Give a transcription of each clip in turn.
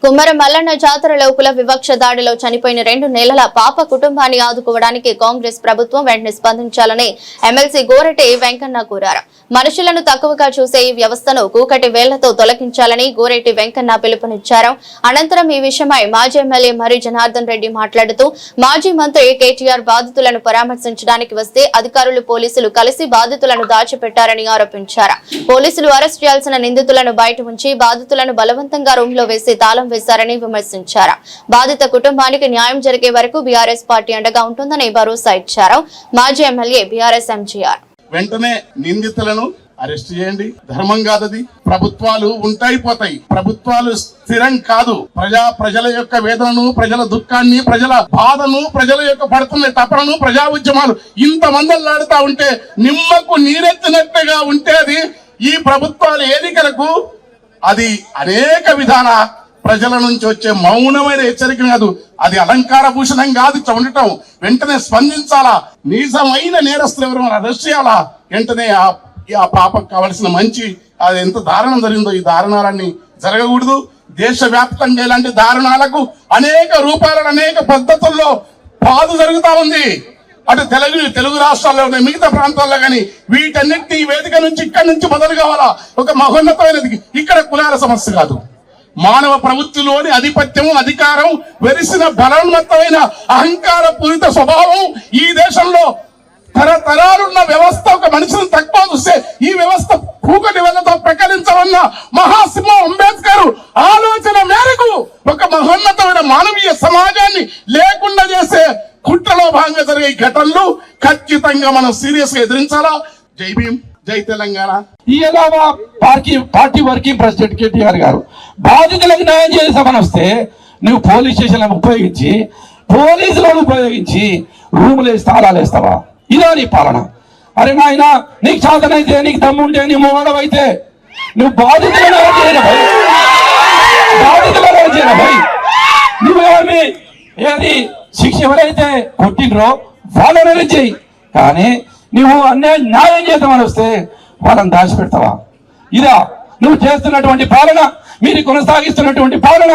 కుమ్మరం మల్లన్న జాతరలో కుల వివక్ష దాడిలో చనిపోయిన 2 నెలల పాప కుటుంబాన్ని ఆదుకోవడానికి కాంగ్రెస్ ప్రభుత్వం వెంటనే స్పందించాలని ఎమ్మెల్సీ గోరటి వెంకన్న కోరారు. మనుషులను తక్కువగా చూసే ఈ వ్యవస్థను కూకటి వేళ్లతో తొలగించాలని గోరటి వెంకన్న పిలుపునిచ్చారు. అనంతరం ఈ విషయమై మాజీ ఎమ్మెల్యే మరి జనార్దన్ రెడ్డి మాట్లాడుతూ మాజీ మంత్రి కేటీఆర్ బాధితులను పరామర్శించడానికి వస్తే అధికారులు పోలీసులు కలిసి బాధితులను దాచిపెట్టారని ఆరోపించారు. పోలీసులు అరెస్ట్ చేయాల్సిన నిందితులను బయట ఉంచి బాధితులను బలవంతంగా రూమ్ లో వేసి తాళం వేశారని విమర్శించారు. బాధిత కుటుంబానికి న్యాయం జరిగే వరకు బీఆర్ఎస్ పార్టీ అండగా ఉంటుందని భరోసా ఇచ్చారు. మాజీ ఎమ్మెల్యే బీఆర్ఎస్ ఎంజీఆర్ వెంటనే నిందితులను అరెస్ట్ చేయండి. ధర్మం కాదది. ప్రభుత్వాలు ఉంటాయి పోతాయి. ప్రభుత్వాలు స్థిరం కాదు. ప్రజల యొక్క వేదనను, ప్రజల దుఃఖాన్ని, ప్రజల బాధను, ప్రజల యొక్క పడుతున్న తపనను, ప్రజా ఉద్యమాలు ఇంతమందలాడుతా ఉంటే నిమ్మకు నీరెత్తినట్టుగా ఉంటే అది ఈ ప్రభుత్వాల ఎన్నికలకు అది అనేక విధాల ప్రజల నుంచి వచ్చే మౌనమైన హెచ్చరిక కాదు, అది అలంకార భూషణం కాదు. ఉండటం వెంటనే స్పందించాలా. నిజమైన నేరస్తులు ఎవరు అరెస్ట్ చేయాలా. వెంటనే ఆ పాపకు కావలసిన మంచి అది ఎంత దారుణం జరిగిందో ఈ దారుణాలన్నీ జరగకూడదు. దేశవ్యాప్తంగా ఇలాంటి దారుణాలకు అనేక రూపాలను అనేక పద్ధతుల్లో బాధ జరుగుతా ఉంది. అటు తెలుగు రాష్ట్రాల్లో మిగతా ప్రాంతాల్లో కానీ వీటన్నిటిని వేదిక నుంచి ఇక్కడి నుంచి మొదలు కావాలా. ఒక మహోన్నతమైనది. ఇక్కడ కులాల సమస్య కాదు. మానవ ప్రవృత్తిలోని ఆధిపత్యం, అధికారం, వెరిసిన బలవత్తమైన అహంకార పూరిత స్వభావం ఈ దేశంలో తరతరాలున్న వ్యవస్థ ఒక మనిషిని తక్కువ చూస్తే ఈ వ్యవస్థ కూకటి వెళ్ళతో ప్రకటించవన్న మహాసింహ అంబేద్కర్ ఆలోచన మేరకు ఒక మహోన్నతమైన మానవీయ సమాజాన్ని లేకుండా చేసే కుట్రలో భాగంగా జరిగే ఘటనలు ఖచ్చితంగా మనం సీరియస్ గా ఎదిరించాలా. జై భీమ్, జై Telangana. Party working president KTR గారు బాధితులకు న్యాయం చేసామని వస్తే నువ్వు పోలీస్ స్టేషన్లను ఉపయోగించి పోలీసులను ఉపయోగించి రూములు వేసి తాళాలు వేస్తావా? ఇదా నీ పాలన? అరే నాయన, నీకు చాతనైతే, నీకు దమ్ముంటే, నీ మూడవైతే నువ్వు బాధితులను నువ్వేమి ఏది శిక్ష ఎవరైతే కొట్టినరో వాళ్ళని చెయ్యి. కానీ నువ్వు న్యాయం చేద్దామని వస్తే వాళ్ళని దాచిపెడతావా? ఇదా నువ్వు చేస్తున్నటువంటి పాలన? మీరు కొనసాగిస్తున్నటువంటి పాలన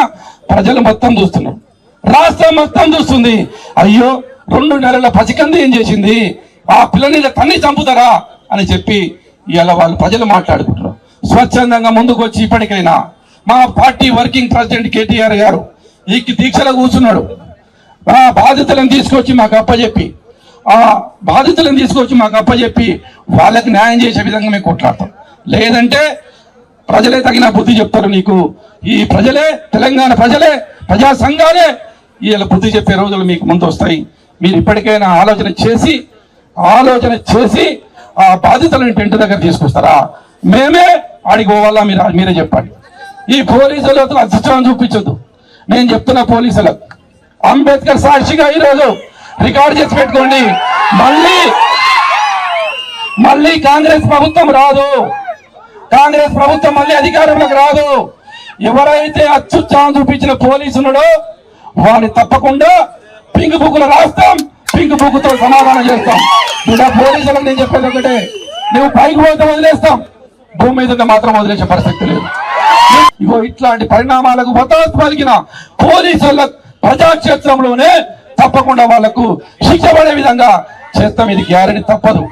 ప్రజలు మొత్తం చూస్తున్నారు, రాష్ట్రం మొత్తం చూస్తుంది. అయ్యో, 2 నెలల పసికంది ఏం చేసింది, ఆ పిల్లని తన్ని చంపుతారా అని చెప్పి ఇలా వాళ్ళు ప్రజలు మాట్లాడుకుంటున్నారు. స్వచ్ఛందంగా ముందుకు వచ్చి ఇప్పటికైనా మా పార్టీ వర్కింగ్ ప్రెసిడెంట్ కేటీఆర్ గారు ఈ దీక్షలో కూర్చున్నాడు. ఆ బాధితులను తీసుకొచ్చి మాకు అప్పచెప్పి వాళ్ళకి న్యాయం చేసే విధంగా మేము కొట్లాడతాం. లేదంటే ప్రజలే తగిన బుద్ధి చెప్తారు నీకు. ఈ ప్రజలే, తెలంగాణ ప్రజలే, ప్రజా సంఘాలే వీళ్ళ బుద్ధి చెప్పే రోజులు మీకు ముందు వస్తాయి. మీరు ఇప్పటికైనా ఆలోచన చేసి ఆ బాధితులను టెంట్ దగ్గర తీసుకొస్తారా? మేమే ఆడికి పోవాలా? మీరే చెప్పండి. ఈ పోలీసులతో అసిస్టం చూపించొద్దు. నేను చెప్తున్న పోలీసులకు అంబేద్కర్ సాక్షిగా ఈరోజు రికార్డు చేసి పెట్టుకోండి. మళ్ళీ కాంగ్రెస్ ప్రభుత్వం రాదు. కాంగ్రెస్ ప్రభుత్వం మళ్ళీ అధికారంలోకి రాదు. ఎవరైతే అత్యుత్సాహం చూపించిన పోలీసులుడో వారిని తప్పకుండా పింక్ బుక్లు రాస్తాం, పింక్ బుక్తో సమాధానం చేస్తాం. ఇలా పోలీసులకు నేను చెప్పేది ఒకటే, నువ్వు పైకి పోతే వదిలేస్తాం, భూమి మీద మాత్రం వదిలేసే పరిస్థితి లేదు. ఇగో ఇట్లాంటి పరిణామాలకు మద్దతు పలికిన పోలీసుల ప్రజాక్షేత్రంలోనే తప్పకుండా వాళ్లకు శిక్ష పడే విధంగా చేస్తాం. ఇది గ్యారెంటీ తప్పదు.